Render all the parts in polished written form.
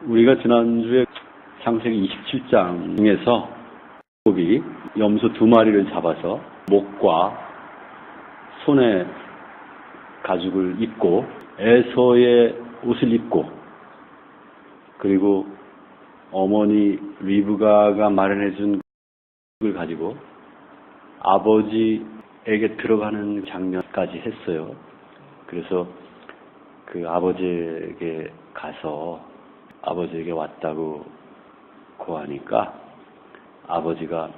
우리가 지난주에 창세기 27장 중에서 야곱이 염소 2마리를 잡아서 목과 손에 가죽을 입고 에서의 옷을 입고 그리고 어머니 리브가가 마련해준 걸 가지고 아버지에게 들어가는 장면까지 했어요. 그래서 그 아버지에게 가서 아버지에게 왔다고 고하니까 아버지가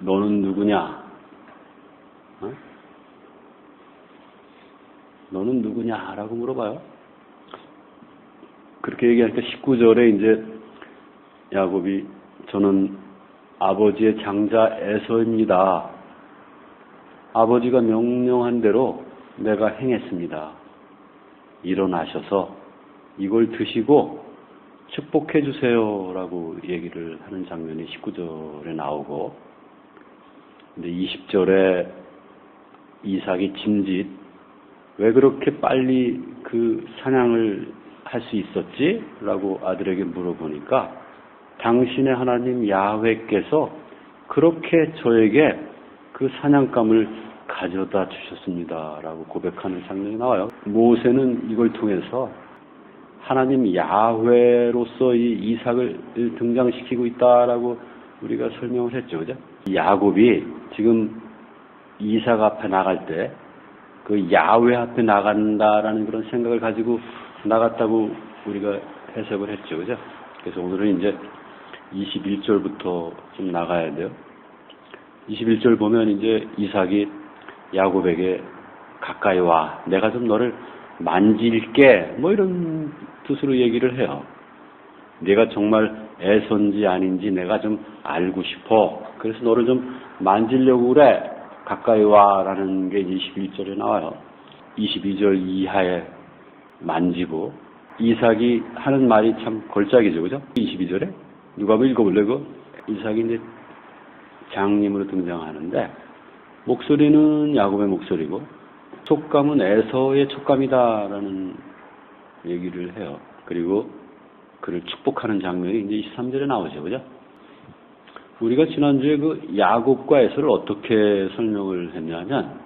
너는 누구냐? 어? 너는 누구냐? 라고 물어봐요. 그렇게 얘기하니까 19절에 이제 야곱이 저는 아버지의 장자 에서입니다. 아버지가 명령한 대로 내가 행했습니다. 일어나셔서 이걸 드시고 축복해 주세요 라고 얘기를 하는 장면이 19절에 나오고, 근데 20절에 이삭이 짐짓 왜 그렇게 빨리 그 사냥을 할 수 있었지? 라고 아들에게 물어보니까 당신의 하나님 야훼께서 그렇게 저에게 그 사냥감을 가져다 주셨습니다 라고 고백하는 장면이 나와요. 모세는 이걸 통해서 하나님 야훼로서 이 이삭을 등장시키고 있다라고 우리가 설명을 했죠. 그죠? 야곱이 지금 이삭 앞에 나갈 때 그 야훼 앞에 나간다라는 그런 생각을 가지고 나갔다고 우리가 해석을 했죠. 그죠? 그래서 오늘은 이제 21절부터 좀 나가야 돼요. 21절 보면 이제 이삭이 야곱에게 가까이 와. 내가 좀 너를 만질게. 뭐 이런 뜻으로 얘기를 해요. 네가 정말 에서인지 아닌지 내가 좀 알고 싶어. 그래서 너를 좀 만지려고 그래. 가까이 와. 라는 게 21절에 나와요. 22절 이하에 만지고, 이삭이 하는 말이 참 걸작이죠. 그죠? 22절에 누가 한번 읽어볼래? 이삭이 이제 장님으로 등장하는데 목소리는 야곱의 목소리고 촉감은 에서의 촉감이다라는 얘기를 해요. 그리고 그를 축복하는 장면이 이제 23절에 나오죠. 그죠? 우리가 지난주에 그 야곱과 에서를 어떻게 설명을 했냐면,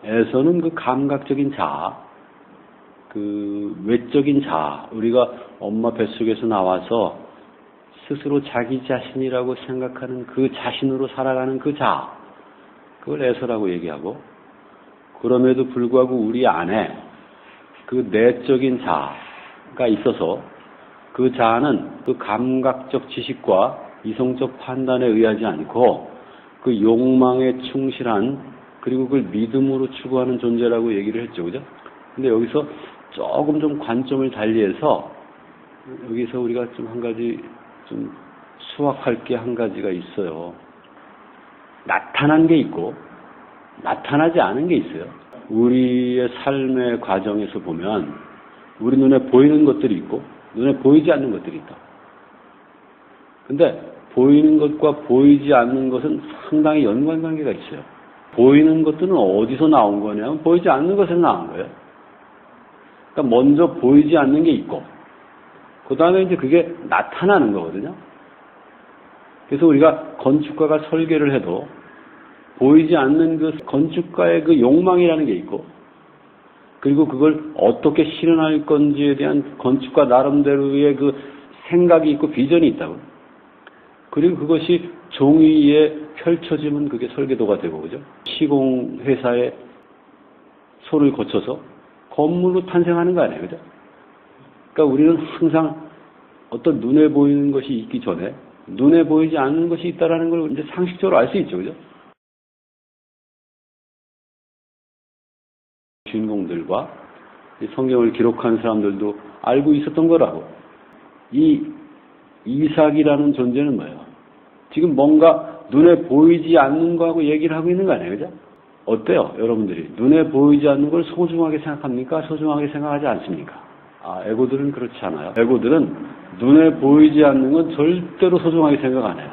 에서는 그 감각적인 자아, 그 외적인 자아, 우리가 엄마 뱃속에서 나와서 스스로 자기 자신이라고 생각하는 그 자신으로 살아가는 그 자아, 그걸 에서라고 얘기하고, 그럼에도 불구하고 우리 안에 그 내적인 자아가 있어서 그 자아는 그 감각적 지식과 이성적 판단에 의하지 않고 그 욕망에 충실한, 그리고 그걸 믿음으로 추구하는 존재라고 얘기를 했죠. 그죠? 근데 여기서 조금 좀 관점을 달리해서 여기서 우리가 좀 한 가지 좀 수확할 게 한 가지가 있어요. 나타난 게 있고 나타나지 않은 게 있어요. 우리의 삶의 과정에서 보면 우리 눈에 보이는 것들이 있고 눈에 보이지 않는 것들이 있다. 근데 보이는 것과 보이지 않는 것은 상당히 연관관계가 있어요. 보이는 것들은 어디서 나온 거냐면 보이지 않는 것에서 나온 거예요. 그러니까 먼저 보이지 않는 게 있고 그 다음에 이제 그게 나타나는 거거든요. 그래서 우리가 건축가가 설계를 해도 보이지 않는 그 건축가의 그 욕망이라는 게 있고, 그리고 그걸 어떻게 실현할 건지에 대한 건축가 나름대로의 그 생각이 있고 비전이 있다고. 그리고 그것이 종이에 펼쳐지면 그게 설계도가 되고, 그죠? 시공회사의 손을 거쳐서 건물로 탄생하는 거 아니에요, 그죠? 그러니까 우리는 항상 어떤 눈에 보이는 것이 있기 전에 눈에 보이지 않는 것이 있다라는 걸 이제 상식적으로 알 수 있죠, 그죠? 주인공들과 성경을 기록한 사람들도 알고 있었던 거라고. 이 이삭이라는 존재는 뭐예요? 지금 뭔가 눈에 보이지 않는 거하고 얘기를 하고 있는 거 아니에요, 그죠? 어때요, 여러분들이? 눈에 보이지 않는 걸 소중하게 생각합니까? 소중하게 생각하지 않습니까? 에고들은 그렇지 않아요. 에고들은 눈에 보이지 않는 건 절대로 소중하게 생각 안 해요.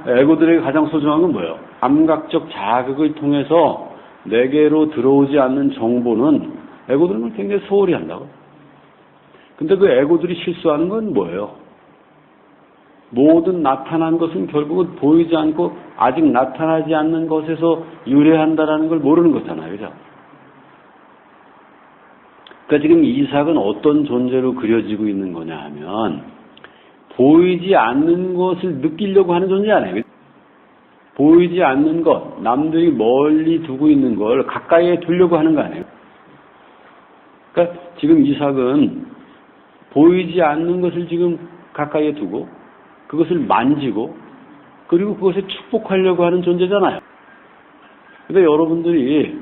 에고들에게 가장 소중한 건 뭐예요? 감각적 자극을 통해서 내게로 들어오지 않는 정보는 에고들은 굉장히 소홀히 한다고. 근데 그 에고들이 실수하는 건 뭐예요? 모든 나타난 것은 결국은 보이지 않고 아직 나타나지 않는 것에서 유래한다라는 걸 모르는 거잖아요. 그죠? 그러니까 지금 이삭은 어떤 존재로 그려지고 있는 거냐 하면 보이지 않는 것을 느끼려고 하는 존재 아니에요. 보이지 않는 것, 남들이 멀리 두고 있는 걸 가까이에 두려고 하는 거 아니에요. 그러니까 지금 이삭은 보이지 않는 것을 지금 가까이에 두고 그것을 만지고 그리고 그것을 축복하려고 하는 존재잖아요. 근데 여러분들이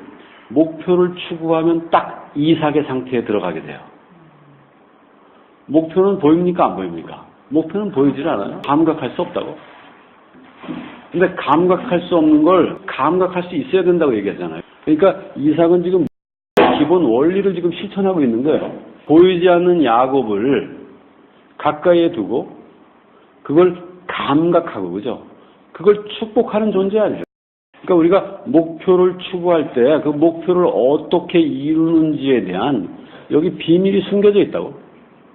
목표를 추구하면 딱 이삭의 상태에 들어가게 돼요. 목표는 보입니까? 안 보입니까? 목표는 보이질 않아요. 감각할 수 없다고. 근데 감각할 수 없는 걸 감각할 수 있어야 된다고 얘기하잖아요. 그러니까 이삭은 지금 기본 원리를 지금 실천하고 있는 거예요. 보이지 않는 야곱을 가까이에 두고 그걸 감각하고, 그죠? 그걸 축복하는 존재 아니에요. 그러니까 우리가 목표를 추구할 때 그 목표를 어떻게 이루는지에 대한 여기 비밀이 숨겨져 있다고.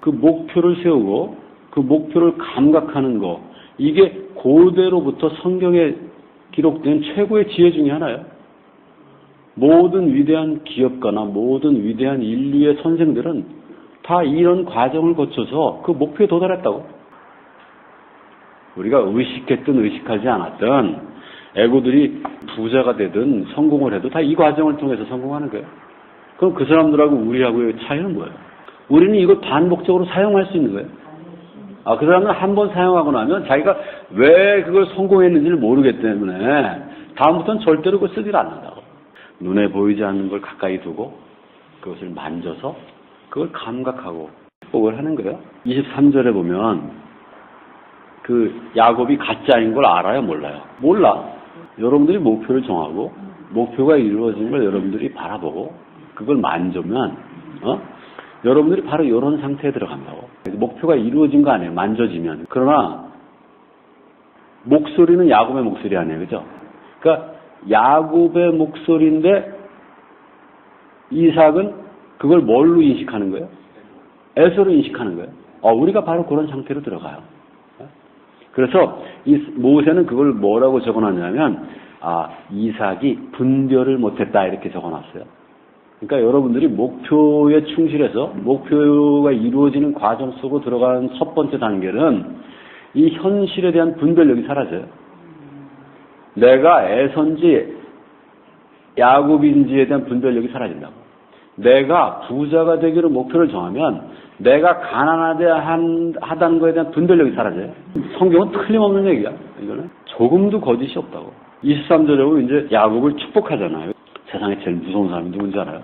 그 목표를 세우고 그 목표를 감각하는 거, 이게 고대로부터 성경에 기록된 최고의 지혜 중에 하나예요. 모든 위대한 기업가나 모든 위대한 인류의 선생들은 다 이런 과정을 거쳐서 그 목표에 도달했다고. 우리가 의식했든 의식하지 않았든 애고들이 부자가 되든 성공을 해도 다 이 과정을 통해서 성공하는 거예요. 그럼 그 사람들하고 우리하고의 차이는 뭐예요? 우리는 이거 반복적으로 사용할 수 있는 거예요. 그 사람은 한 번 사용하고 나면 자기가 왜 그걸 성공했는지를 모르기 때문에 다음부터는 절대로 그걸 쓰질 않는다고. 눈에 보이지 않는 걸 가까이 두고 그것을 만져서 그걸 감각하고 축복을 하는 거예요. 23절에 보면 그 야곱이 가짜인 걸 알아요? 몰라요? 몰라. 여러분들이 목표를 정하고 목표가 이루어진 걸 여러분들이 바라보고 그걸 만지면 여러분들이 바로 이런 상태에 들어간다고. 목표가 이루어진 거 아니에요. 만져지면. 그러나 목소리는 야곱의 목소리 아니에요. 그죠? 그러니까 야곱의 목소리인데 이삭은 그걸 뭘로 인식하는 거예요? 에서로 인식하는 거예요. 우리가 바로 그런 상태로 들어가요. 그래서 이 모세는 그걸 뭐라고 적어놨냐면 이삭이 분별을 못했다 이렇게 적어놨어요. 그러니까 여러분들이 목표에 충실해서 목표가 이루어지는 과정 속으로 들어가는 첫 번째 단계는 이 현실에 대한 분별력이 사라져요. 내가 에서인지 야곱인지에 대한 분별력이 사라진다고. 내가 부자가 되기로 목표를 정하면 내가 가난하다는 것에 대한 분별력이 사라져요. 성경은 틀림없는 얘기야. 이거는 조금도 거짓이 없다고. 23절에 보면 이제 야곱을 축복하잖아요. 세상에 제일 무서운 사람이 누군지 알아요?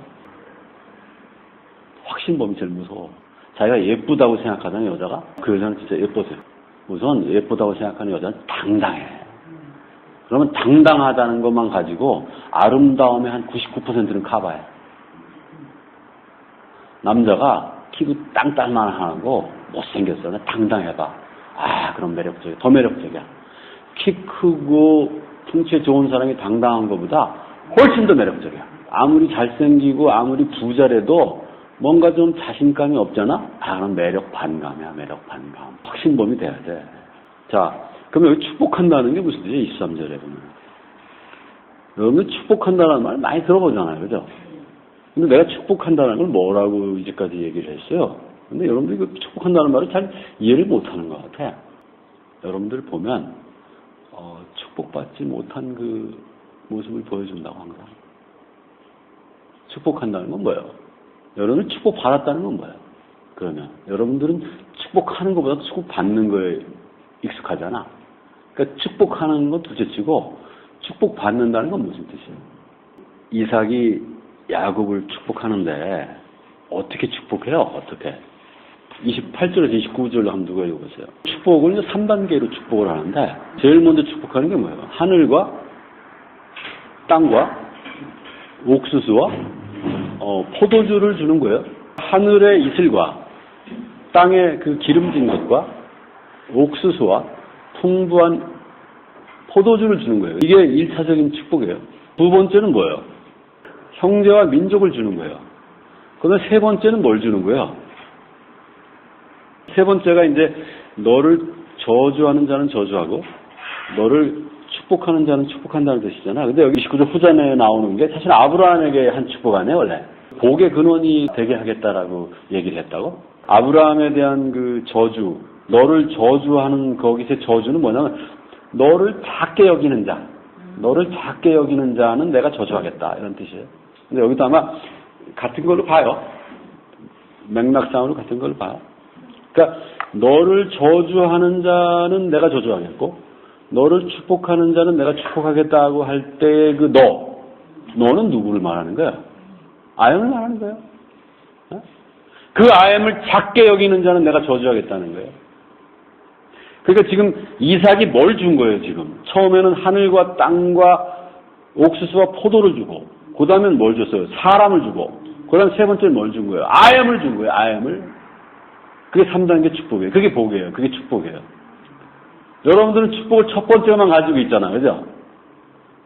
확신범이 제일 무서워. 자기가 예쁘다고 생각하는 여자가 그 여자는 진짜 예뻐져요. 우선 예쁘다고 생각하는 여자는 당당해. 그러면 당당하다는 것만 가지고 아름다움의 한 99%는 커버해. 남자가 키도 땅땅만 하고 못생겼어. 당당해봐. 그럼 매력적이야. 더 매력적이야. 키 크고 풍채 좋은 사람이 당당한 것보다 훨씬 더 매력적이야. 아무리 잘생기고 아무리 부자래도 뭔가 좀 자신감이 없잖아? 그럼 매력 반감이야. 매력 반감. 확신범이 돼야 돼. 자, 그럼 여기 축복한다는 게 무슨 뜻이에요? 23절에 보면. 여러분들 축복한다는 말 많이 들어보잖아요. 그죠? 근데 내가 축복한다는 걸 뭐라고 이제까지 얘기를 했어요. 근데 여러분들이 그 축복한다는 말을 잘 이해를 못하는 것 같아. 여러분들 보면 축복받지 못한 그 모습을 보여준다고 항상. 축복한다는 건 뭐예요? 여러분은 축복받았다는 건 뭐예요? 그러면 여러분들은 축복하는 것보다 축복받는 거에 익숙하잖아. 그러니까 축복하는 건 둘째치고 축복받는다는 건 무슨 뜻이에요? 이삭이 야곱을 축복하는데 어떻게 축복해요? 어떻게? 28절에서 29절로 한번 누가 읽어보세요. 축복을 3단계로 축복을 하는데 제일 먼저 축복하는 게 뭐예요? 하늘과 땅과 옥수수와 포도주를 주는 거예요. 하늘의 이슬과 땅의 그 기름진 것과 옥수수와 풍부한 포도주를 주는 거예요. 이게 1차적인 축복이에요. 두 번째는 뭐예요? 형제와 민족을 주는 거예요. 그다음에 세 번째는 뭘 주는 거예요? 세 번째가 이제 너를 저주하는 자는 저주하고 너를 축복하는 자는 축복한다는 뜻이잖아. 근데 여기 19절 후반에 나오는 게 사실 아브라함에게 한 축복 아니에요, 원래. 복의 근원이 되게 하겠다라고 얘기를 했다고. 아브라함에 대한 그 저주, 너를 저주하는 거기서의 저주는 뭐냐면 너를 작게 여기는 자, 너를 작게 여기는 자는 내가 저주하겠다 이런 뜻이에요. 근데 여기도 아마 같은 걸로 봐요. 맥락상으로 같은 걸로 봐요. 그러니까 너를 저주하는 자는 내가 저주하겠고 너를 축복하는 자는 내가 축복하겠다고 할 때 그 너는 누구를 말하는 거야? 아엠을 말하는 거예요. 그 아엠을 작게 여기는 자는 내가 저주하겠다는 거예요. 그러니까 지금 이삭이 뭘 준 거예요, 지금? 처음에는 하늘과 땅과 옥수수와 포도를 주고, 그 다음엔 뭘 줬어요? 사람을 주고, 그 다음 세 번째는 뭘 준 거예요? 아엠을 준 거예요, 아엠을. 그게 3단계 축복이에요. 그게 복이에요. 그게 축복이에요. 여러분들은 축복을 첫 번째만 가지고 있잖아요, 그죠?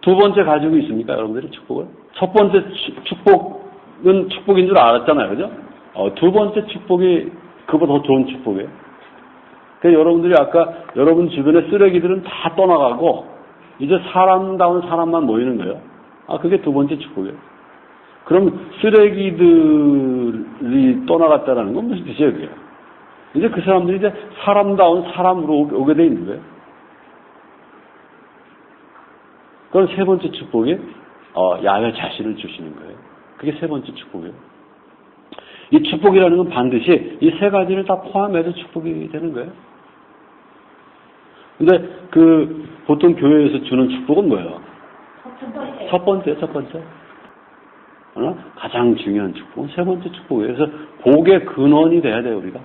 두 번째 가지고 있습니까, 여러분들이 축복을? 첫 번째 축복은 축복인 줄 알았잖아요, 그죠? 두 번째 축복이 그보다 더 좋은 축복이에요. 그러니까 여러분들이 아까 여러분 주변의 쓰레기들은 다 떠나가고 이제 사람다운 사람만 모이는 거예요. 그게 두 번째 축복이에요. 그럼 쓰레기들이 떠나갔다라는 건 무슨 뜻이에요, 그게? 이제 그 사람들이 이제 사람다운 사람으로 오게 돼 있는 거예요. 그럼 세 번째 축복이 야훼 자신을 주시는 거예요. 그게 세 번째 축복이에요. 이 축복이라는 건 반드시 이 세 가지를 다 포함해서 축복이 되는 거예요. 근데 보통 교회에서 주는 축복은 뭐예요? 첫 번째. 가장 중요한 축복은 세 번째 축복이에요. 그래서 복의 근원이 돼야 돼요, 우리가.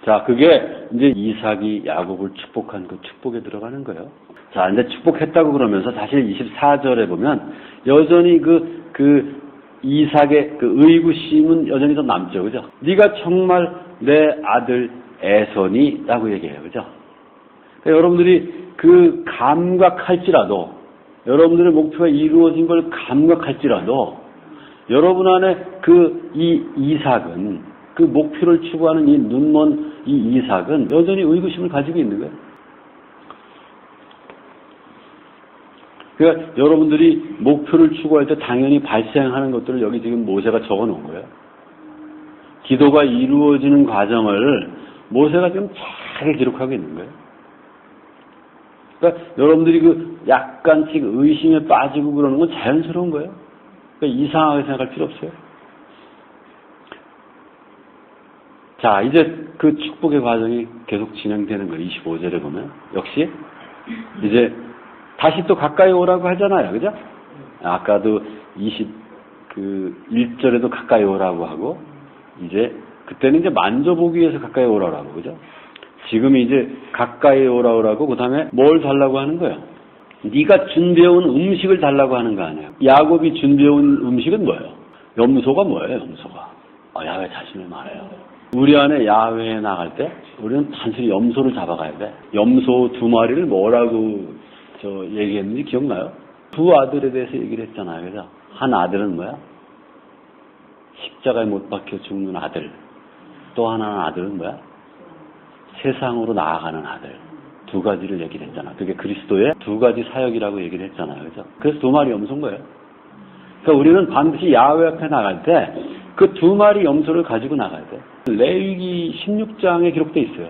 자, 그게 이제 이삭이 야곱을 축복한 그 축복에 들어가는 거예요. 자, 이제 축복했다고 그러면서 사실 24절에 보면 여전히 그 이삭의 그 의구심은 여전히 좀 남죠, 그죠? 네가 정말 내 아들 에손이라고 얘기해요, 그죠? 그러니까 여러분들이 그 감각할지라도, 여러분들의 목표가 이루어진 걸 감각할지라도, 여러분 안에 이 이삭은, 그 목표를 추구하는 이 눈먼 이 이삭은 여전히 의구심을 가지고 있는 거예요. 그러니까 여러분들이 목표를 추구할 때 당연히 발생하는 것들을 여기 지금 모세가 적어 놓은 거예요. 기도가 이루어지는 과정을 모세가 지금 잘 기록하고 있는 거예요. 그러니까 여러분들이 약간씩 의심에 빠지고 그러는 건 자연스러운 거예요. 그러니까 이상하게 생각할 필요 없어요. 자, 이제 그 축복의 과정이 계속 진행되는 거예요. 25절에 보면. 역시, 이제, 다시 또 가까이 오라고 하잖아요. 그죠? 아까도 21절에도 가까이 오라고 하고, 이제, 그때는 이제 만져보기 위해서 가까이 오라고, 그죠? 지금 이제 가까이 오라고, 그 다음에 뭘 달라고 하는 거예요? 네가 준비해온 음식을 달라고 하는 거 아니에요? 야곱이 준비해온 음식은 뭐예요? 염소가 뭐예요, 염소가? 야훼 자신을 말해요. 우리 안에 야훼에 나갈 때 우리는 단순히 염소를 잡아가야 돼. 염소 2마리를 뭐라고 얘기했는지 기억나요? 두 아들에 대해서 얘기를 했잖아요. 그죠? 한 아들은 뭐야? 십자가에 못 박혀 죽는 아들. 또 하나는 아들은 뭐야? 세상으로 나아가는 아들. 두 가지를 얘기를 했잖아. 그게 그리스도의 두 가지 사역이라고 얘기를 했잖아요. 그죠? 그래서 2마리 염소인 거예요. 그러니까 우리는 반드시 야훼 앞에 나갈 때 그 2마리 염소를 가지고 나가야 돼. 레위기 16장에 기록돼 있어요.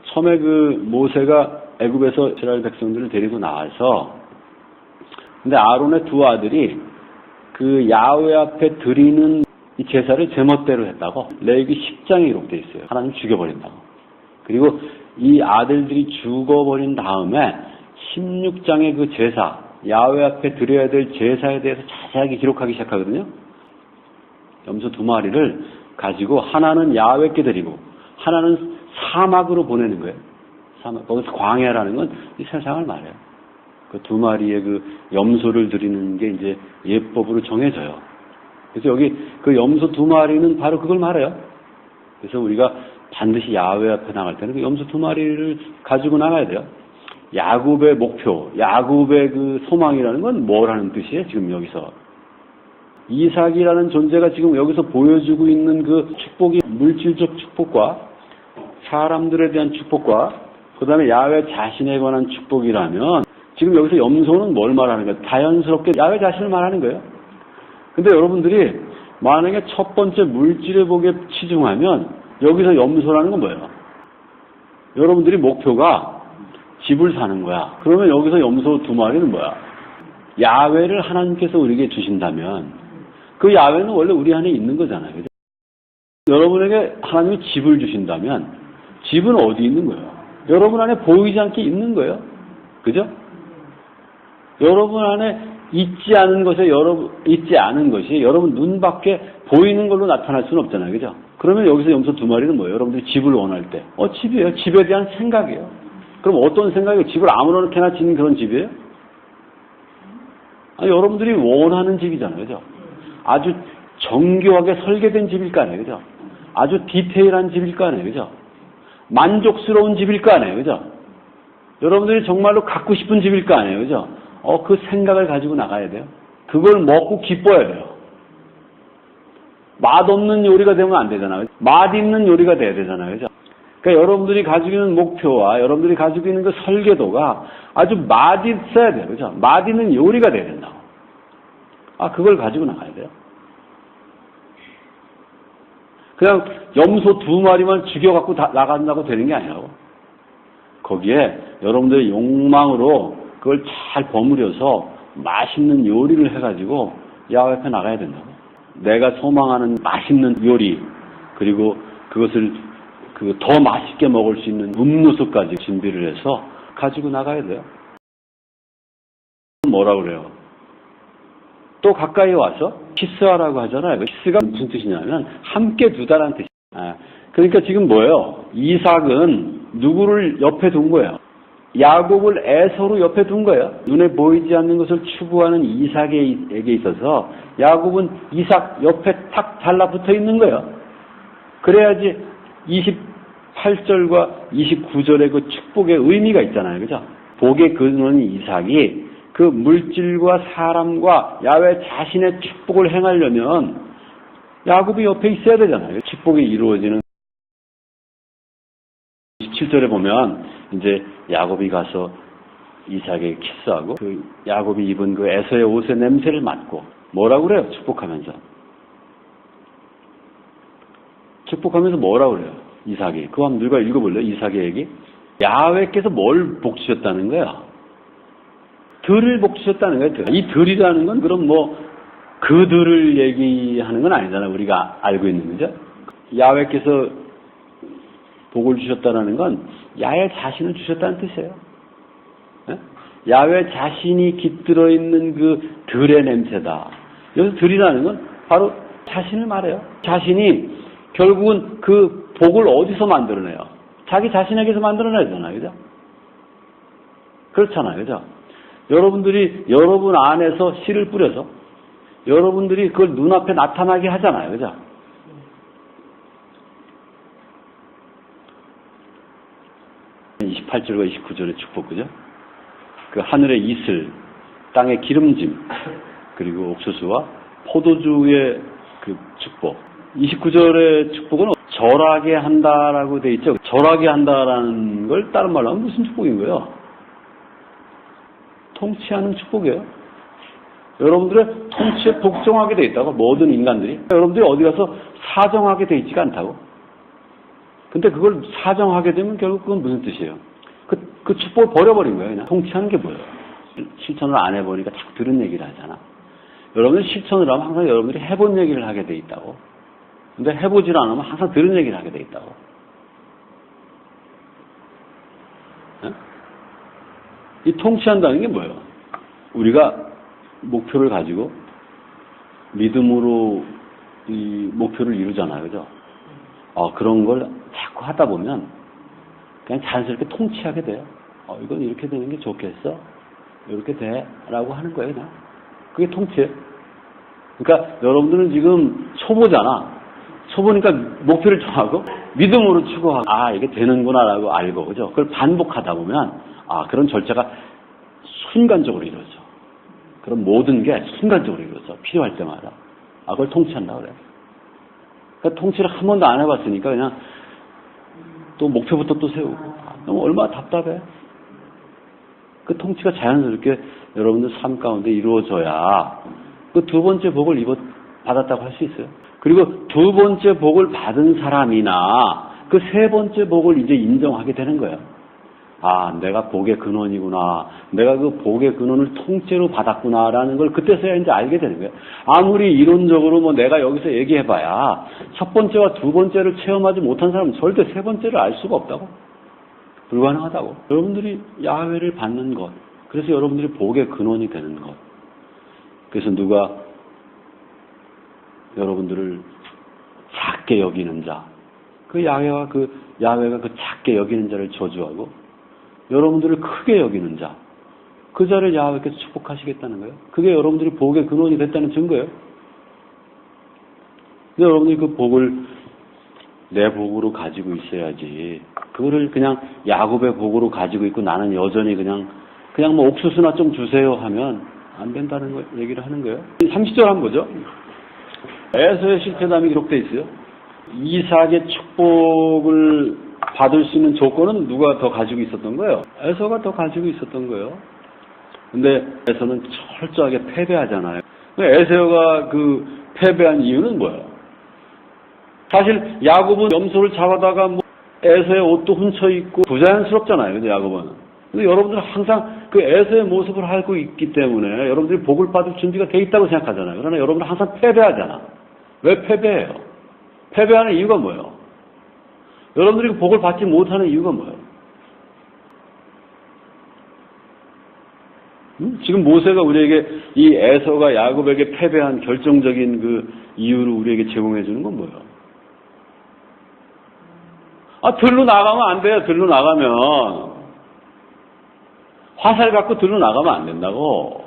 처음에 모세가 애굽에서 이스라엘 백성들을 데리고 나와서, 근데 아론의 두 아들이 그 야훼 앞에 드리는 이 제사를 제멋대로 했다고 레위기 10장에 기록돼 있어요. 하나님 죽여버린다고. 그리고 이 아들들이 죽어버린 다음에 16장의 그 제사, 야훼 앞에 드려야 될 제사에 대해서 자세하게 기록하기 시작하거든요. 염소 2마리를 가지고 하나는 야훼께 드리고 하나는 사막으로 보내는 거예요. 거기서 광야라는 건 이 세상을 말해요. 그 2마리의 그 염소를 드리는 게 이제 예법으로 정해져요. 그래서 여기 그 염소 2마리는 바로 그걸 말해요. 그래서 우리가 반드시 야훼 앞에 나갈 때는 그 염소 2마리를 가지고 나가야 돼요. 야곱의 목표, 야곱의 그 소망이라는 건 뭘 하는 뜻이에요? 지금 여기서. 이삭이라는 존재가 지금 여기서 보여주고 있는 그 축복이 물질적 축복과 사람들에 대한 축복과 그 다음에 야훼 자신에 관한 축복이라면 지금 여기서 염소는 뭘 말하는 거예요? 자연스럽게 야훼 자신을 말하는 거예요. 근데 여러분들이 만약에 첫 번째 물질의 복에 치중하면 여기서 염소라는 건 뭐예요? 여러분들이 목표가 집을 사는 거야. 그러면 여기서 염소 2마리는 뭐야? 야훼를 하나님께서 우리에게 주신다면 그 야훼는 원래 우리 안에 있는 거잖아요. 그죠? 여러분에게 하나님이 집을 주신다면 집은 어디 있는 거예요? 여러분 안에 보이지 않게 있는 거예요. 그죠? 여러분 안에 있지 않은 것이 여러분 눈 밖에 보이는 걸로 나타날 수는 없잖아요. 그죠? 그러면 여기서 염소 2마리는 뭐예요? 여러분들이 집을 원할 때. 집이에요. 집에 대한 생각이에요. 그럼 어떤 생각이에요? 집을 아무렇게나 짓는 그런 집이에요? 여러분들이 원하는 집이잖아요. 그죠? 아주 정교하게 설계된 집일 거 아니에요. 그죠? 아주 디테일한 집일 거 아니에요. 그죠? 만족스러운 집일 거 아니에요. 그죠? 여러분들이 정말로 갖고 싶은 집일 거 아니에요. 그죠? 그 생각을 가지고 나가야 돼요. 그걸 먹고 기뻐야 돼요. 맛없는 요리가 되면 안 되잖아요. 맛있는 요리가 돼야 되잖아요. 그죠? 그러니까 여러분들이 가지고 있는 목표와 여러분들이 가지고 있는 그 설계도가 아주 맛있어야 돼요. 그죠? 맛있는 요리가 돼야 된다고. 그걸 가지고 나가야 돼요. 그냥 염소 2마리만 죽여갖고 나간다고 되는 게 아니라고. 거기에 여러분들의 욕망으로 그걸 잘 버무려서 맛있는 요리를 해가지고 야훼 앞에 나가야 된다고. 내가 소망하는 맛있는 요리, 그리고 그것을 더 맛있게 먹을 수 있는 음료수까지 준비를 해서 가지고 나가야 돼요. 뭐라 그래요? 또 가까이 와서 키스하라고 하잖아요. 키스가 무슨 뜻이냐면 함께 두다라는 뜻이에요. 그러니까 지금 뭐예요? 이삭은 누구를 옆에 둔 거예요? 야곱을 에서로 옆에 둔 거예요. 눈에 보이지 않는 것을 추구하는 이삭에게 있어서 야곱은 이삭 옆에 탁 달라붙어 있는 거예요. 그래야지 28절과 29절의 그 축복의 의미가 있잖아요. 그죠? 복의 근원인 이삭이 그 물질과 사람과 야훼 자신의 축복을 행하려면 야곱이 옆에 있어야 되잖아요. 축복이 이루어지는 27절에 보면 이제 야곱이 가서 이삭에게 키스하고 그 야곱이 입은 그 에서의 옷의 냄새를 맡고 뭐라고 그래요? 축복하면서 뭐라고 그래요? 이삭이. 그거 한번 누가 읽어볼래요? 이삭의 얘기. 야훼께서 뭘 복 주셨다는 거야? 들을 복 주셨다는 거예요. 이 들이라는 건 그럼 그 들을 얘기하는 건 아니잖아요. 우리가 알고 있는 거죠. 야훼께서 복을 주셨다는 건 야훼 자신을 주셨다는 뜻이에요. 야훼 자신이 깃들어 있는 그 들의 냄새다. 여기서 들이라는 건 바로 자신을 말해요. 자신이 결국은 그 복을 어디서 만들어내요? 자기 자신에게서 만들어내잖아요. 그죠? 그렇잖아요. 그죠? 여러분들이 여러분 안에서 씨를 뿌려서 여러분들이 그걸 눈앞에 나타나게 하잖아요. 그죠? (28절과 29절의) 축복, 그죠? 그 하늘의 이슬, 땅의 기름짐, 그리고 옥수수와 포도주의 그 축복. 29절의 축복은 절하게 한다라고 돼 있죠. 절하게 한다라는 걸 다른 말로 하면 무슨 축복인 거예요? 통치하는 축복이에요. 여러분들의 통치에 복종하게 돼 있다고, 모든 인간들이. 여러분들이 어디 가서 사정하게 돼 있지가 않다고. 근데 그걸 사정하게 되면 결국 그건 무슨 뜻이에요? 그 축복을 버려버린 거예요. 그냥 통치하는 게 뭐예요? 실천을 안 해보니까 자꾸 들은 얘기를 하잖아. 여러분들 실천을 하면 항상 여러분들이 해본 얘기를 하게 돼 있다고. 근데 해보질 않으면 항상 들은 얘기를 하게 돼 있다고. 네? 이 통치한다는 게 뭐예요? 우리가 목표를 가지고 믿음으로 이 목표를 이루잖아요. 그죠? 그런 걸 자꾸 하다 보면 그냥 자연스럽게 통치하게 돼요. 이건 이렇게 되는 게 좋겠어? 이렇게 돼? 라고 하는 거예요. 그냥. 그게 통치예요. 그러니까 여러분들은 지금 초보잖아. 초보니까 목표를 정하고 믿음으로 추구하고 이게 되는구나 라고 알고, 그죠? 그걸 반복하다 보면 그런 절차가 순간적으로 이루어져. 그런 모든 게 순간적으로 이루어져. 필요할 때마다. 그걸 통치한다고 그래요. 그러니까 통치를 한 번도 안 해봤으니까 그냥 또 목표부터 또 세우고. 너무 얼마나 답답해. 그 통치가 자연스럽게 여러분들 삶 가운데 이루어져야 그 두 번째 복을 받았다고 할 수 있어요. 그리고 두 번째 복을 받은 사람이나 그 세 번째 복을 이제 인정하게 되는 거예요. 아, 내가 복의 근원이구나. 내가 그 복의 근원을 통째로 받았구나라는 걸 그때서야 이제 알게 되는 거예요. 아무리 이론적으로 뭐 내가 여기서 얘기해봐야 첫 번째와 두 번째를 체험하지 못한 사람은 절대 세 번째를 알 수가 없다고. 불가능하다고. 여러분들이 야훼를 받는 것. 그래서 여러분들이 복의 근원이 되는 것. 그래서 누가 여러분들을 작게 여기는 자. 그 야훼가 그 작게 여기는 자를 저주하고 여러분들을 크게 여기는 자. 그 자를 야훼께서 축복하시겠다는 거예요. 그게 여러분들이 복의 근원이 됐다는 증거예요. 근데 여러분들이 그 복을 내 복으로 가지고 있어야지. 그거를 그냥 야곱의 복으로 가지고 있고 나는 여전히 그냥 뭐 옥수수나 좀 주세요 하면 안 된다는 거 얘기를 하는 거예요. 30절 한번 보죠. 에서의 실패담이 기록되어 있어요. 이삭의 축복을 받을 수 있는 조건은 누가 더 가지고 있었던 거예요? 에서가 더 가지고 있었던 거예요. 근데 에서는 철저하게 패배하잖아요. 에서가 그 패배한 이유는 뭐예요? 사실 야곱은 염소를 잡아다가 뭐 에서의 옷도 훔쳐 입고 부자연스럽잖아요. 근데 야곱은. 근데 여러분들은 항상 그 에서의 모습을 알고 있기 때문에 여러분들이 복을 받을 준비가 돼 있다고 생각하잖아요. 그러나 여러분들은 항상 패배하잖아. 왜 패배해요? 패배하는 이유가 뭐예요? 여러분들이 복을 받지 못하는 이유가 뭐예요? 지금 모세가 우리에게 이 에서가 야곱에게 패배한 결정적인 그 이유를 우리에게 제공해 주는 건 뭐예요? 들로 나가면 안 돼요. 들로 나가면. 화살 갖고 들로 나가면 안 된다고.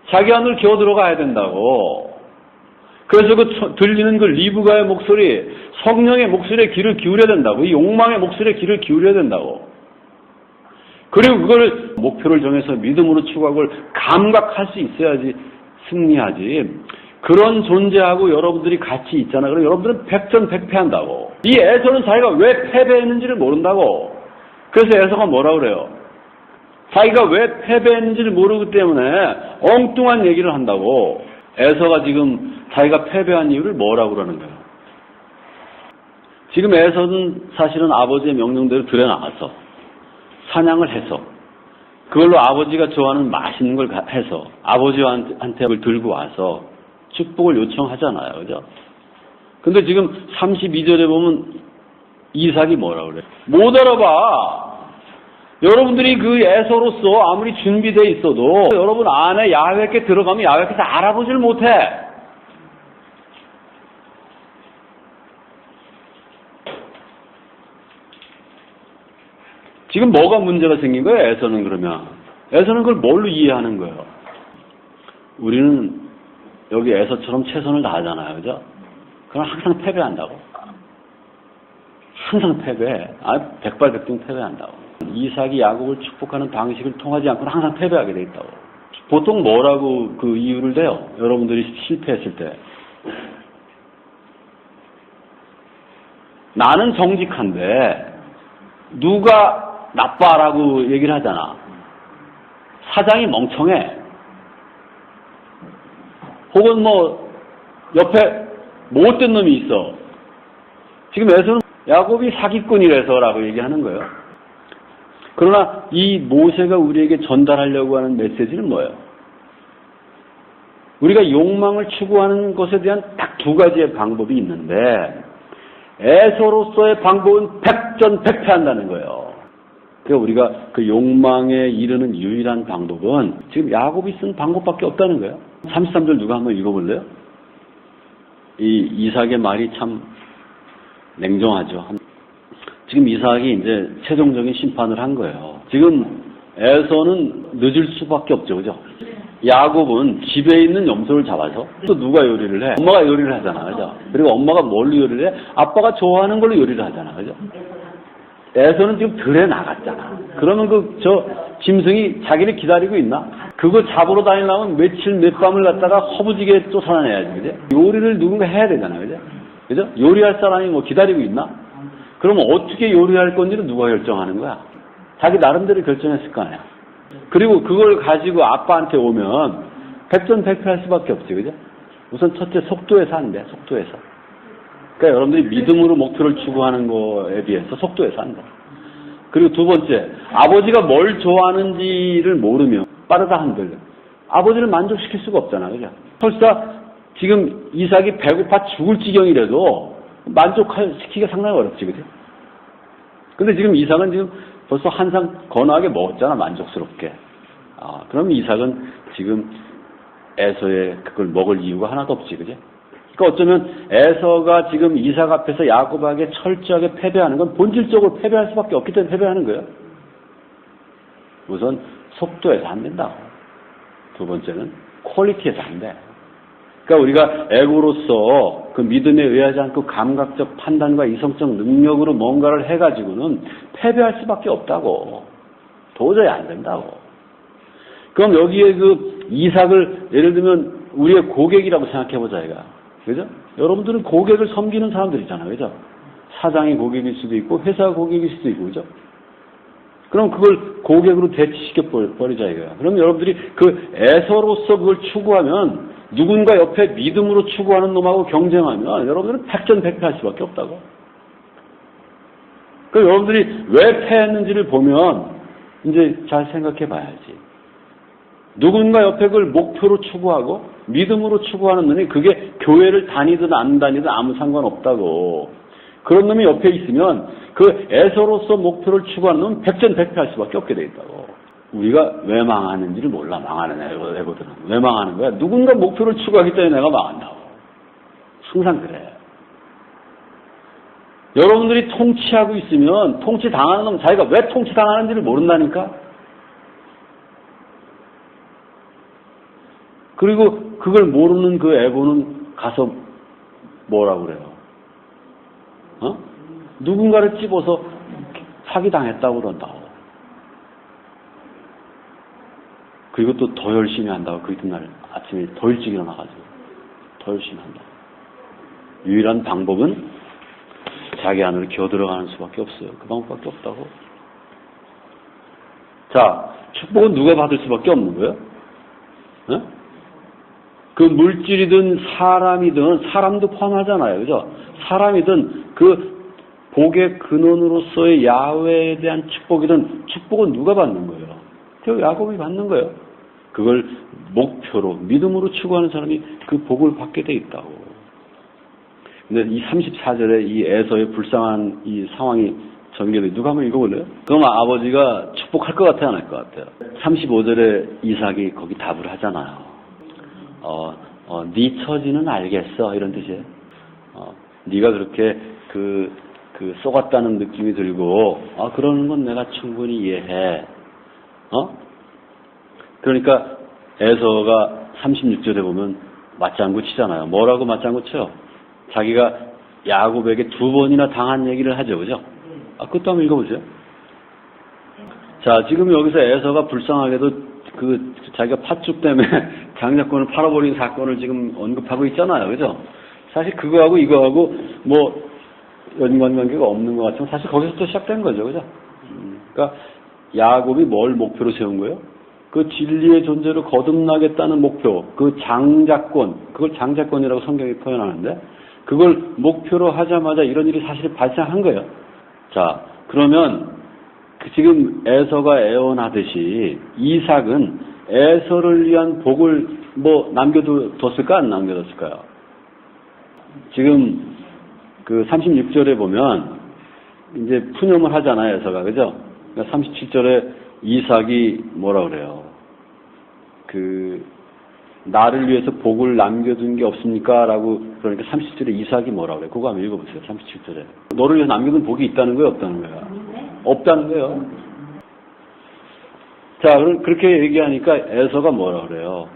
자기 안으로 기어 들어가야 된다고. 그래서 그 들리는 그 리브가의 목소리, 성령의 목소리에 귀를 기울여야 된다고. 이 욕망의 목소리에 귀를 기울여야 된다고. 그리고 그걸 목표를 정해서 믿음으로 추구하고 그걸 감각할 수 있어야지 승리하지. 그런 존재하고 여러분들이 같이 있잖아. 그럼 여러분들은 백전백패한다고. 이 에서는 자기가 왜 패배했는지를 모른다고. 그래서 에서가 뭐라 그래요? 자기가 왜 패배했는지를 모르기 때문에 엉뚱한 얘기를 한다고. 에서가 지금 자기가 패배한 이유를 뭐라고 그러는 거예요? 지금 에서는 사실은 아버지의 명령대로 들에 나가서 사냥을 해서 그걸로 아버지가 좋아하는 맛있는 걸 해서 아버지한테 그걸 들고 와서 축복을 요청하잖아요. 그죠? 근데 지금 32절에 보면 이삭이 뭐라고 그래요? 못 알아봐. 여러분들이 그 에서로서 아무리 준비되어 있어도 여러분 안에 야훼께 들어가면 야훼께서 알아보질 못해. 지금 뭐가 문제가 생긴 거예요? 에서는 그러면. 에서는 그걸 뭘로 이해하는 거예요? 우리는 여기 에서처럼 최선을 다하잖아요. 그죠? 그럼 항상 패배한다고. 항상 패배해. 백발백중 패배한다고. 이삭이 야곱을 축복하는 방식을 통하지 않고는 항상 패배하게 돼 있다고. 보통 뭐라고 그 이유를 대요? 여러분들이 실패했을 때. 나는 정직한데 누가 나빠라고 얘기를 하잖아. 사장이 멍청해. 혹은 뭐 옆에 못된 놈이 있어. 지금 에서는 야곱이 사기꾼이라서라고 얘기하는 거예요. 그러나 이 모세가 우리에게 전달하려고 하는 메시지는 뭐예요? 우리가 욕망을 추구하는 것에 대한 딱 두 가지의 방법이 있는데 에서로서의 방법은 백전백패한다는 거예요. 그러니까 우리가 그 욕망에 이르는 유일한 방법은 지금 야곱이 쓴 방법밖에 없다는 거예요. 33절 누가 한번 읽어볼래요? 이 이삭의 말이 참 냉정하죠. 지금 이삭이 이제 최종적인 심판을 한 거예요. 지금 에서는 늦을 수밖에 없죠. 그죠? 야곱은 집에 있는 염소를 잡아서 또 누가 요리를 해? 엄마가 요리를 하잖아. 그죠? 그리고 엄마가 뭘로 요리를 해? 아빠가 좋아하는 걸로 요리를 하잖아. 그죠? 에서는 지금 들에 나갔잖아. 그러면 짐승이 자기를 기다리고 있나? 그거 잡으러 다니려면 며칠 몇 밤을 갖다가 허부지게 쫓아내야지. 그죠? 요리를 누군가 해야 되잖아. 그죠? 그죠? 요리할 사람이 뭐 기다리고 있나? 그러면 어떻게 요리할 건지는 누가 결정하는 거야? 자기 나름대로 결정했을 거 아니야. 그리고 그걸 가지고 아빠한테 오면 백전백패할 수밖에 없지, 그죠? 우선 첫째 속도에서 한대, 속도에서. 그러니까 여러분들이 믿음으로 목표를 추구하는 거에 비해서 속도에서 한다. 그리고 두 번째, 아버지가 뭘 좋아하는지를 모르면 빠르다 한들 아버지를 만족시킬 수가 없잖아, 그죠? 설사 지금 이삭이 배고파 죽을 지경이라도 만족시키기가 상당히 어렵지, 그죠? 근데 지금 이삭은 지금 벌써 한 상 건하게 먹었잖아, 만족스럽게. 그럼 이삭은 지금 에서의 그걸 먹을 이유가 하나도 없지, 그죠? 그러니까 어쩌면 에서가 지금 이삭 앞에서 야곱에게 철저하게 패배하는 건 본질적으로 패배할 수밖에 없기 때문에 패배하는 거예요. 우선 속도에서 안 된다고. 두 번째는 퀄리티에서 안 돼. 그러니까 우리가 에고로서 그 믿음에 의하지 않고 감각적 판단과 이성적 능력으로 뭔가를 해가지고는 패배할 수밖에 없다고. 도저히 안 된다고. 그럼 여기에 그 이삭을 예를 들면 우리의 고객이라고 생각해보자, 얘가. 그죠? 여러분들은 고객을 섬기는 사람들이잖아요. 그죠? 사장이 고객일 수도 있고, 회사 고객일 수도 있고, 그죠? 그럼 그걸 고객으로 대치시켜버리자, 이거야. 그럼 여러분들이 그 에서로서 그걸 추구하면 누군가 옆에 믿음으로 추구하는 놈하고 경쟁하면 여러분들은 백전백패할 수밖에 없다고. 그럼 여러분들이 왜 패했는지를 보면 이제 잘 생각해 봐야지. 누군가 옆에 그걸 목표로 추구하고 믿음으로 추구하는 놈이 그게 교회를 다니든 안 다니든 아무 상관없다고. 그런 놈이 옆에 있으면 그 에서로서 목표를 추구하는 놈은 백전백패할 수밖에 없게 돼 있다고. 우리가 왜 망하는지를 몰라. 망하는 애거들은. 왜 망하는 거야? 누군가 목표를 추구하기 때문에 내가 망한다고. 항상 그래. 여러분들이 통치하고 있으면 통치당하는 놈 자기가 왜 통치당하는지를 모른다니까. 그리고 그걸 모르는 그 에고는 가서 뭐라고 그래요? 누군가를 찝어서 사기당했다고 그런다고. 그리고 또 더 열심히 한다고. 그 이튿날 아침에 더 일찍 일어나가지고 더 열심히 한다고. 유일한 방법은 자기 안으로 기어들어가는 수밖에 없어요. 그 방법밖에 없다고. 자, 축복은 누가 받을 수밖에 없는 거예요? 그 물질이든 사람이든, 사람도 포함하잖아요. 그죠? 사람이든 그 복의 근원으로서의 야훼에 대한 축복이든 축복은 누가 받는 거예요? 그 야곱이 받는 거예요. 그걸 목표로 믿음으로 추구하는 사람이 그 복을 받게 돼 있다고. 근데 이 34절에 이 에서의 불쌍한 이 상황이 전개돼. 누가 한번 읽어볼래요? 그럼 아버지가 축복할 것 같아요, 안 할 것 같아요? 35절에 이삭이 거기 답을 하잖아요. 네 처지는 알겠어, 이런 뜻이에요. 네가 그렇게 쏘갔다는 느낌이 들고, 그러는 건 내가 충분히 이해해. 그러니까 에서가 36절에 보면 맞장구 치잖아요. 뭐라고 맞장구 쳐요? 자기가 야곱에게 2번이나 당한 얘기를 하죠, 그죠? 그것도 한번 읽어보세요. 자, 지금 여기서 에서가 불쌍하게도 자기가 팥죽 때문에 장자권을 팔아버린 사건을 지금 언급하고 있잖아요, 그죠? 사실 그거하고 이거하고 뭐 연관관계가 없는 것 같지만 사실 거기서부터 시작된 거죠, 그죠? 그러니까 야곱이 뭘 목표로 세운 거예요? 그 진리의 존재를 거듭나겠다는 목표, 그 장자권, 그걸 장자권이라고 성경이 표현하는데 그걸 목표로 하자마자 이런 일이 사실 발생한 거예요. 자, 그러면 지금 에서가 애원하듯이 이삭은 에서를 위한 복을 뭐 남겨뒀을까 안 남겨뒀을까요? 지금 그 36절에 보면 이제 푸념을 하잖아요, 에서가, 그죠? 그러니까 37절에 이삭이 뭐라 그래요? 나를 위해서 복을 남겨둔 게 없습니까? 라고, 그러니까 37절에 이삭이 뭐라 그래요? 그거 한번 읽어보세요, 37절에. 너를 위해서 남겨둔 복이 있다는 거예요, 없다는 거예요? 없다는 거예요. 자, 그렇게 얘기하니까 에서가 뭐라 그래요?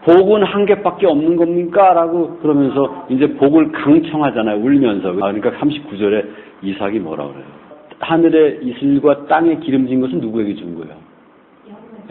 복은 한 개밖에 없는 겁니까? 라고 그러면서 이제 복을 강청하잖아요, 울면서. 그러니까 39절에 이삭이 뭐라 그래요? 하늘의 이슬과 땅에 기름진 것은 누구에게 준 거예요?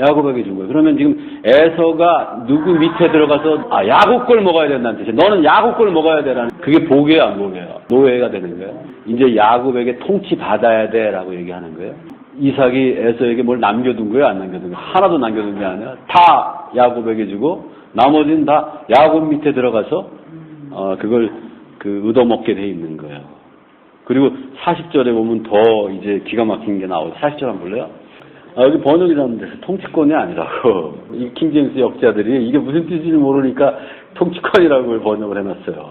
야곱에게 준 거예요. 그러면 지금 에서가 누구 밑에 들어가서 야곱 걸 먹어야 된다는 뜻이에요. 너는 야곱 걸 먹어야 되라는, 그게 복이에요, 안 복이에요? 노예가 되는 거예요. 이제 야곱에게 통치 받아야 돼라고 얘기하는 거예요. 이삭이 에서에게 뭘 남겨둔 거예요, 안 남겨둔 거예요? 하나도 남겨둔 게 아니라 다 야곱에게 주고 나머지는 다 야곱 밑에 들어가서 그걸 얻어먹게 돼 있는 거예요. 그리고 40절에 보면 더 이제 기가 막힌 게 나오죠. 40절 한번 볼래요? 여기 번역이라는 데서 통치권이 아니라고. 이 킹제임스 역자들이 이게 무슨 뜻인지 모르니까 통치권이라고 번역을 해놨어요.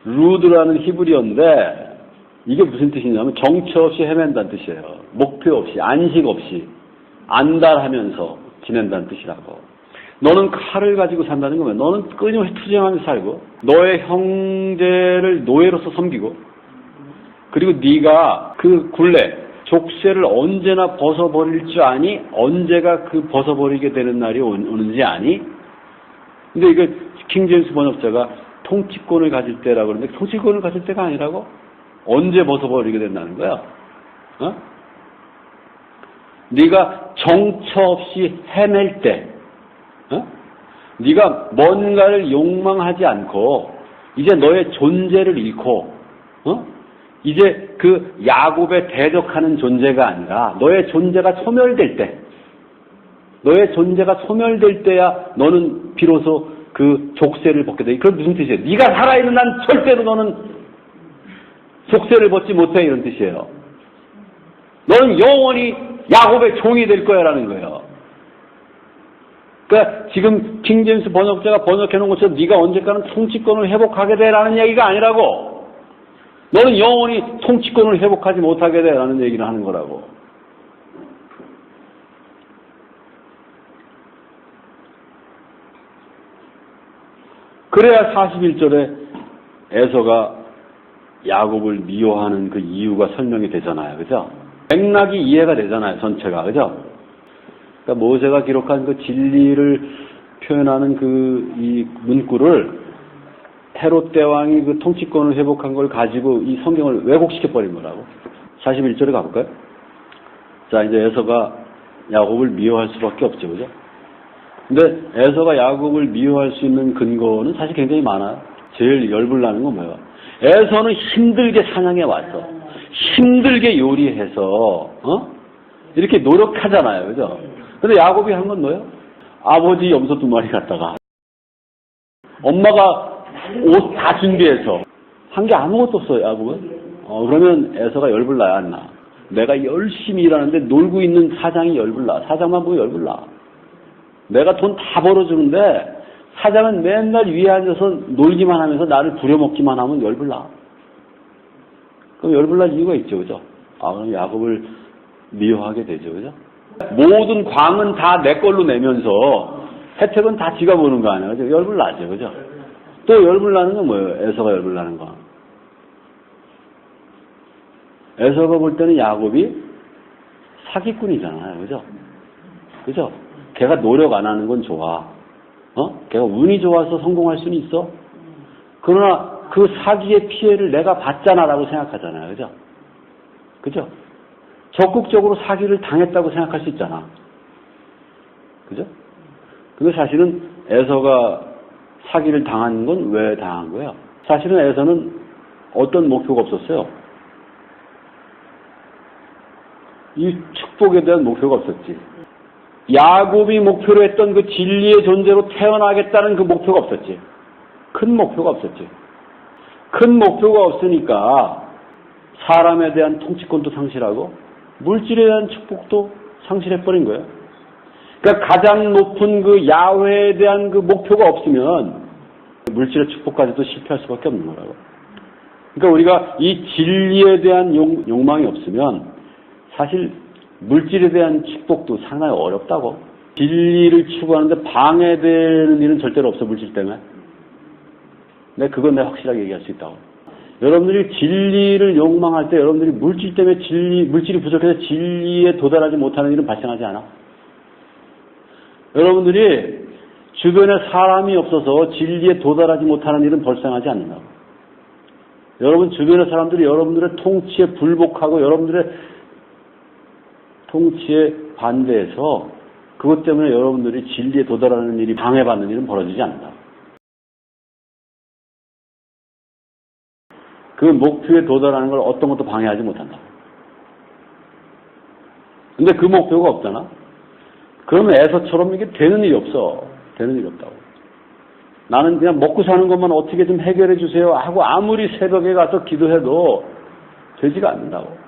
루드라는 히브리어인데 이게 무슨 뜻이냐면 정처 없이 헤맨다는 뜻이에요. 목표 없이, 안식 없이, 안달하면서 지낸다는 뜻이라고. 너는 칼을 가지고 산다는 거면 너는 끊임없이 투쟁하면서 살고 너의 형제를 노예로서 섬기고 그리고 네가 그 굴레, 족쇄를 언제나 벗어버릴 줄 아니? 언제가 그 벗어버리게 되는 날이 오는지 아니? 근데 이거 킹제임스 번역자가 통치권을 가질 때라고 그러는데 통치권을 가질 때가 아니라고? 언제 벗어버리게 된다는 거야? 네가 정처 없이 헤맬 때, 네가 뭔가를 욕망하지 않고 이제 너의 존재를 잃고, 이제 그 야곱에 대적하는 존재가 아니라 너의 존재가 소멸될 때, 너의 존재가 소멸될 때야 너는 비로소 그 족쇄를 벗게 돼. 그건 무슨 뜻이에요? 네가 살아있는 한 절대로 너는 족쇄를 벗지 못해, 이런 뜻이에요. 너는 영원히 야곱의 종이 될 거야라는 거예요. 그러니까 지금 킹제임스 번역자가 번역해 놓은 것처럼 네가 언제까는 통치권을 회복하게 돼라는 얘기가 아니라고. 너는 영원히 통치권을 회복하지 못하게 돼라는 얘기를 하는 거라고. 그래야 41절에 에서가 야곱을 미워하는 그 이유가 설명이 되잖아요. 그죠? 맥락이 이해가 되잖아요. 전체가. 그죠? 그러니까 모세가 기록한 그 진리를 표현하는 이 문구를 헤롯 대왕이 그 통치권을 회복한 걸 가지고 이 성경을 왜곡시켜버린 거라고. 41절에 가볼까요? 자, 이제 에서가 야곱을 미워할 수밖에 없죠. 그죠? 근데 에서가 야곱을 미워할 수 있는 근거는 사실 굉장히 많아요. 제일 열불나는 건 뭐예요? 에서는 힘들게 사냥해 와서 힘들게 요리해서 이렇게 노력하잖아요. 그죠? 근데 야곱이 한 건 뭐예요? 아버지 염소 2마리 갖다가 엄마가 옷 다 준비해서 한 게 아무것도 없어요. 야곱은. 그러면 에서가 열불나야 안 나? 내가 열심히 일하는데 놀고 있는 사장이 열불나. 사장만 보고 열불나. 내가 돈 다 벌어주는데 사장은 맨날 위에 앉아서 놀기만 하면서 나를 부려먹기만 하면 열불나. 그럼 열불날 이유가 있죠. 그죠? 그럼 야곱을 미워하게 되죠. 그죠? 모든 광은 다 내 걸로 내면서 혜택은 다 지가 보는 거 아니에요. 그죠? 열불나죠. 그죠? 또 열불나는 건 뭐예요? 에서가 열불나는 거. 에서가 볼 때는 야곱이 사기꾼이잖아요. 그죠? 그죠? 걔가 노력 안 하는 건 좋아. 걔가 운이 좋아서 성공할 수는 있어. 그러나 그 사기의 피해를 내가 받잖아라고 생각하잖아요. 그죠? 그죠? 적극적으로 사기를 당했다고 생각할 수 있잖아. 그죠? 근데 사실은 에서가 사기를 당한 건 왜 당한 거예요? 사실은 에서는 어떤 목표가 없었어요. 이 축복에 대한 목표가 없었지. 야곱이 목표로 했던 그 진리의 존재로 태어나겠다는 그 목표가 없었지. 큰 목표가 없었지. 큰 목표가 없으니까 사람에 대한 통치권도 상실하고 물질에 대한 축복도 상실해버린 거예요. 그러니까 가장 높은 그 야훼에 대한 그 목표가 없으면 물질의 축복까지도 실패할 수밖에 없는 거라고. 그러니까 우리가 이 진리에 대한 욕망이 없으면 사실 물질에 대한 축복도 상당히 어렵다고. 진리를 추구하는데 방해되는 일은 절대로 없어, 물질 때문에. 내가 확실하게 얘기할 수 있다고. 여러분들이 진리를 욕망할 때 여러분들이 물질 때문에 물질이 부족해서 진리에 도달하지 못하는 일은 발생하지 않아. 여러분들이 주변에 사람이 없어서 진리에 도달하지 못하는 일은 발생하지 않는다고. 여러분 주변의 사람들이 여러분들의 통치에 불복하고 여러분들의 통치에 반대해서 그 그것 때문에 여러분들이 진리에 도달하는 일이 방해받는 일은 벌어지지 않는다. 그 목표에 도달하는 걸 어떤 것도 방해하지 못한다. 근데 그 목표가 없잖아? 그러면 에서처럼 이게 되는 일이 없어. 되는 일이 없다고. 나는 그냥 먹고 사는 것만 어떻게 좀 해결해 주세요 하고 아무리 새벽에 가서 기도해도 되지가 않는다고.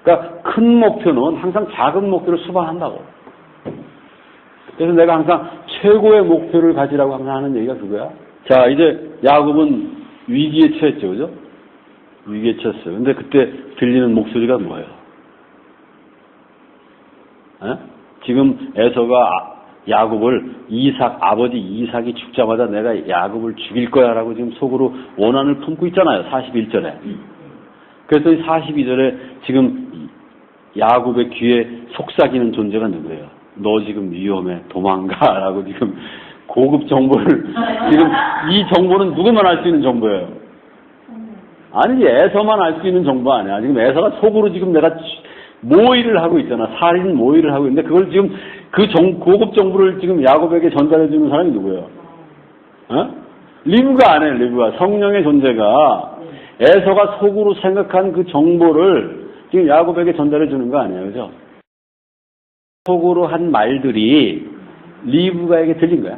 그러니까 큰 목표는 항상 작은 목표를 수반한다고. 그래서 내가 항상 최고의 목표를 가지라고 항상 하는 얘기가 그거야. 자, 이제 야곱은 위기에 처했죠, 그죠? 위기에 처했어요. 근데 그때 들리는 목소리가 뭐예요? 에? 지금 에서가 야곱을 아버지 이삭이 죽자마자 내가 야곱을 죽일 거야 라고 지금 속으로 원한을 품고 있잖아요. 41절에. 그래서 이 42절에 지금 야곱의 귀에 속삭이는 존재가 누구예요? 너 지금 위험해. 도망가. 라고 지금 고급 정보를, 지금 이 정보는 누구만 알 수 있는 정보예요? 아니지, 에서만 알 수 있는 정보 아니야. 지금 에서가 속으로 지금 내가 모의를 하고 있잖아. 살인 모의를 하고 있는데 그걸 지금 고급 정보를 지금 야곱에게 전달해 주는 사람이 누구예요? 어? 리브가 아니에요, 리브가. 성령의 존재가 에서가 속으로 생각한 그 정보를 지금 야곱에게 전달해 주는 거 아니에요, 그죠? 속으로 한 말들이 리브가에게 들린 거야.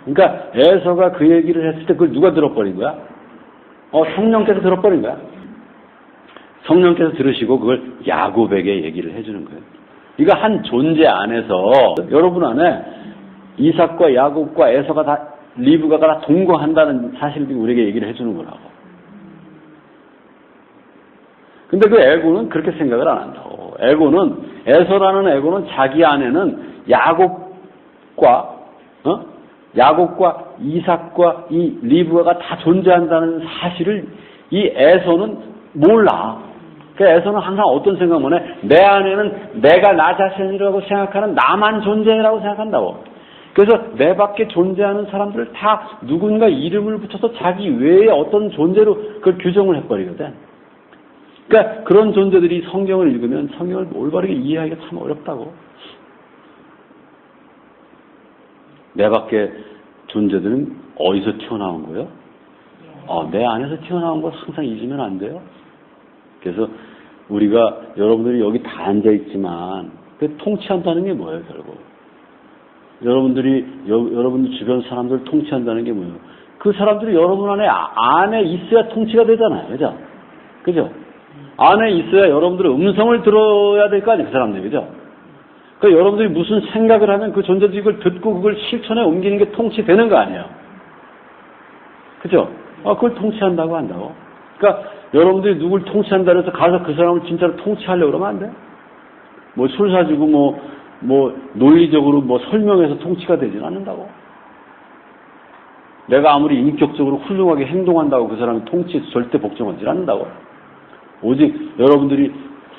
그러니까 에서가 그 얘기를 했을 때 그걸 누가 들어버린 거야? 성령께서 들어버린 거야. 성령께서 들으시고 그걸 야곱에게 얘기를 해주는 거예요. 이거 한 존재 안에서 여러분 안에 이삭과 야곱과 에서가 다 리브가가 다 동거한다는 사실을 우리에게 얘기를 해주는 거라고. 근데 그 에고는 그렇게 생각을 안 한다고. 에서라는 에고는 자기 안에는 야곱과 이삭과 이 리브가가 다 존재한다는 사실을 이 에서는 몰라. 그러니까 에서는 항상 어떤 생각만 해? 내 안에는 내가 나 자신이라고 생각하는 나만 존재라고 생각한다고. 그래서 내 밖에 존재하는 사람들을 다 누군가 이름을 붙여서 자기 외에 어떤 존재로 그걸 규정을 해버리거든. 그러니까 그런 존재들이 성경을 읽으면 성경을 올바르게 이해하기가 참 어렵다고. 내 밖에 존재들은 어디서 튀어나온 거예요? 내 안에서 튀어나온 걸 항상 잊으면 안 돼요. 그래서 우리가 여러분들이 여기 다 앉아있지만 그 통치한다는 게 뭐예요, 결국? 여러분들 주변 사람들을 통치한다는 게 뭐예요? 그 사람들이 여러분 안에 있어야 통치가 되잖아요. 그죠? 그죠? 안에 있어야 여러분들의 음성을 들어야 될 거 아니에요, 그 사람들이. 그죠? 그러니까 여러분들이 무슨 생각을 하면 그 존재들이 그걸 듣고 그걸 실천에 옮기는 게 통치되는 거 아니에요. 그죠? 그걸 통치한다고 한다고. 그러니까 여러분들이 누굴 통치한다고 해서 가서 그 사람을 진짜로 통치하려고 그러면 안 돼. 뭐 술 사주고 뭐 논리적으로 뭐 설명해서 통치가 되지는 않는다고. 내가 아무리 인격적으로 훌륭하게 행동한다고 그 사람이 통치에 절대 복종하지 않는다고. 오직 여러분들이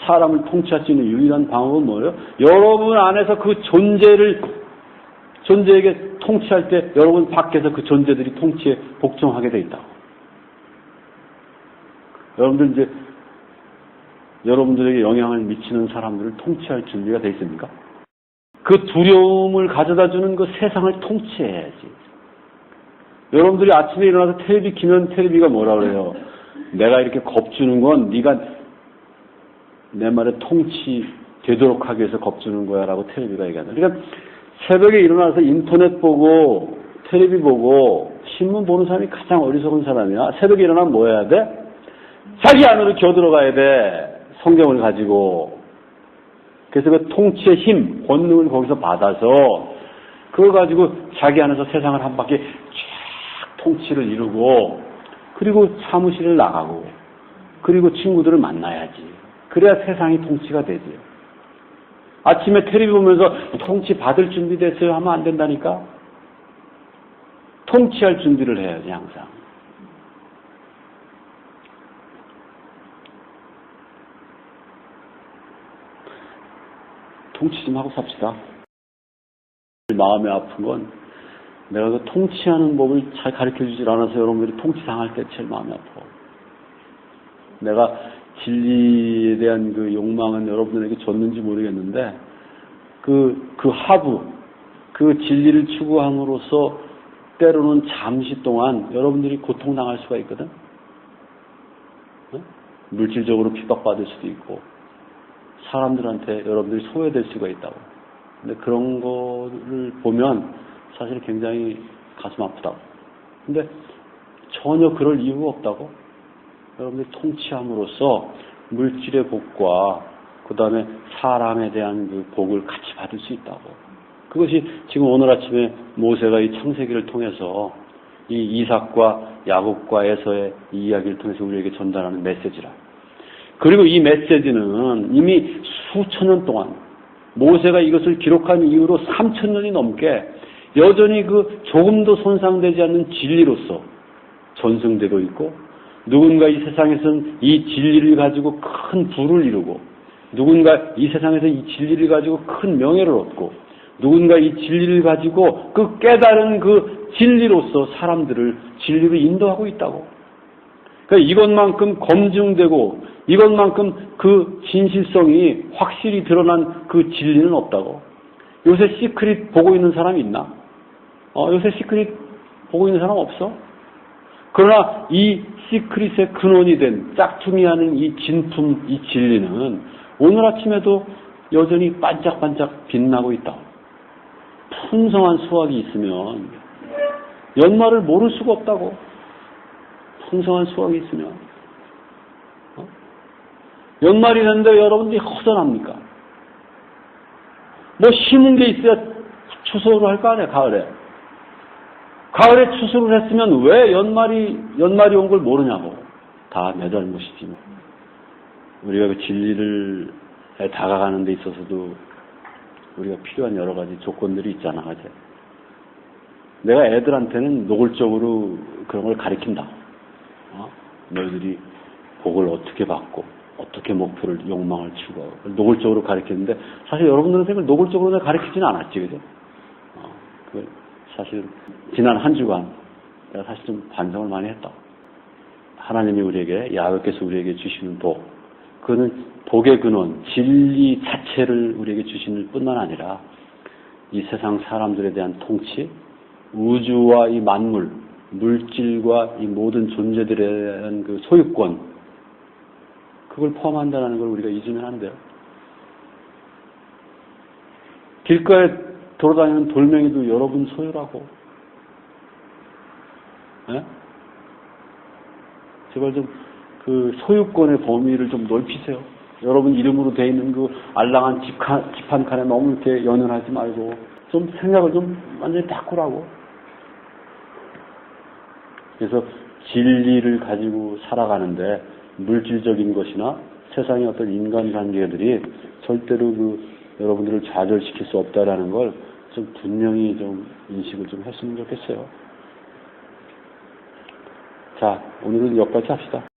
사람을 통치할 수 있는 유일한 방법은 뭐예요? 여러분 안에서 그 존재에게 통치할 때 여러분 밖에서 그 존재들이 통치에 복종하게 돼 있다고. 여러분들에게 영향을 미치는 사람들을 통치할 준비가 돼 있습니까? 그 두려움을 가져다 주는 그 세상을 통치해야지. 여러분들이 아침에 일어나서 텔레비 키면 텔레비가 뭐라 그래요? 내가 이렇게 겁주는 건 네가 내 말에 통치되도록 하기 위해서 겁주는 거야 라고 텔레비가 얘기한다. 그러니까 새벽에 일어나서 인터넷 보고 텔레비 보고 신문 보는 사람이 가장 어리석은 사람이야. 새벽에 일어나면 뭐 해야 돼? 자기 안으로 기어들어가야 돼. 성경을 가지고. 그래서 그 통치의 힘, 본능을 거기서 받아서 그걸 가지고 자기 안에서 세상을 한 바퀴 쫙 통치를 이루고 그리고 사무실을 나가고 그리고 친구들을 만나야지. 그래야 세상이 통치가 되지. 아침에 텔레비 보면서 통치 받을 준비 됐어요 하면 안 된다니까. 통치할 준비를 해야지 항상. 통치 좀 하고 삽시다. 마음이 아픈 건 내가 그 통치하는 법을 잘 가르쳐주질 않아서 여러분들이 통치당할 때 제일 마음이 아파. 내가 진리에 대한 그 욕망은 여러분들에게 줬는지 모르겠는데 그 하부, 그 진리를 추구함으로써 때로는 잠시 동안 여러분들이 고통당할 수가 있거든. 물질적으로 핍박받을 수도 있고 사람들한테 여러분들이 소외될 수가 있다고. 근데 그런 거를 보면 사실 굉장히 가슴 아프다고. 근데 전혀 그럴 이유가 없다고. 여러분들이 통치함으로써 물질의 복과 그 다음에 사람에 대한 그 복을 같이 받을 수 있다고. 그것이 지금 오늘 아침에 모세가 이 창세기를 통해서 이 이삭과 야곱과 에서의 이 이야기를 통해서 우리에게 전달하는 메시지라. 그리고 이 메시지는 이미 수천 년 동안 모세가 이것을 기록한 이후로 3,000년이 넘게 여전히 그 조금도 손상되지 않는 진리로서 전승되고 있고, 누군가 이 세상에서는 이 진리를 가지고 큰 부를 이루고, 누군가 이 세상에서 이 진리를 가지고 큰 명예를 얻고, 누군가 이 진리를 가지고 그 깨달은 그 진리로서 사람들을 진리로 인도하고 있다고. 그러니까 이것만큼 검증되고 이것만큼 그 진실성이 확실히 드러난 그 진리는 없다고. 요새 시크릿 보고 있는 사람 있나? 요새 시크릿 보고 있는 사람 없어? 그러나 이 시크릿의 근원이 된 짝퉁이하는 이 진품, 이 진리는 오늘 아침에도 여전히 반짝반짝 빛나고 있다. 풍성한 수확이 있으면 연말을 모를 수가 없다고. 풍성한 수확이 있으면 연말이 됐는데 여러분들이 허전합니까? 뭐 심은 게 있어야 추수를 할 거 아니야, 가을에. 가을에 추수를 했으면 왜 연말이 온 걸 모르냐고. 다 내 잘못이지. 우리가 그 진리를 다가가는 데 있어서도 우리가 필요한 여러 가지 조건들이 있잖아, 그지? 내가 애들한테는 노골적으로 그런 걸 가르친다. 너희들이 복을 어떻게 받고, 어떻게 목표를, 욕망을 추구하고, 노골적으로 가르치는데, 사실 여러분들한테 그걸 노골적으로 가르치지는 않았지, 그죠? 사실, 지난 한 주간, 내가 사실 좀 반성을 많이 했다. 하나님이 우리에게, 야훼께서 우리에게 주시는 복, 그거는 복의 근원, 진리 자체를 우리에게 주시는 뿐만 아니라, 이 세상 사람들에 대한 통치, 우주와 이 만물, 물질과 이 모든 존재들에 대한 그 소유권, 그걸 포함한다는 걸 우리가 잊으면 안 돼요. 길가에 돌아다니는 돌멩이도 여러분 소유라고. 네? 제발 좀 그 소유권의 범위를 좀 넓히세요. 여러분 이름으로 돼 있는 그 알랑한 집 한 칸에 너무 이렇게 연연하지 말고 좀 생각을 좀 완전히 바꾸라고. 그래서 진리를 가지고 살아가는데 물질적인 것이나 세상의 어떤 인간관계들이 절대로 그 여러분들을 좌절시킬 수 없다라는 걸 좀 분명히 좀 인식을 좀 했으면 좋겠어요. 자, 오늘은 여기까지 합시다.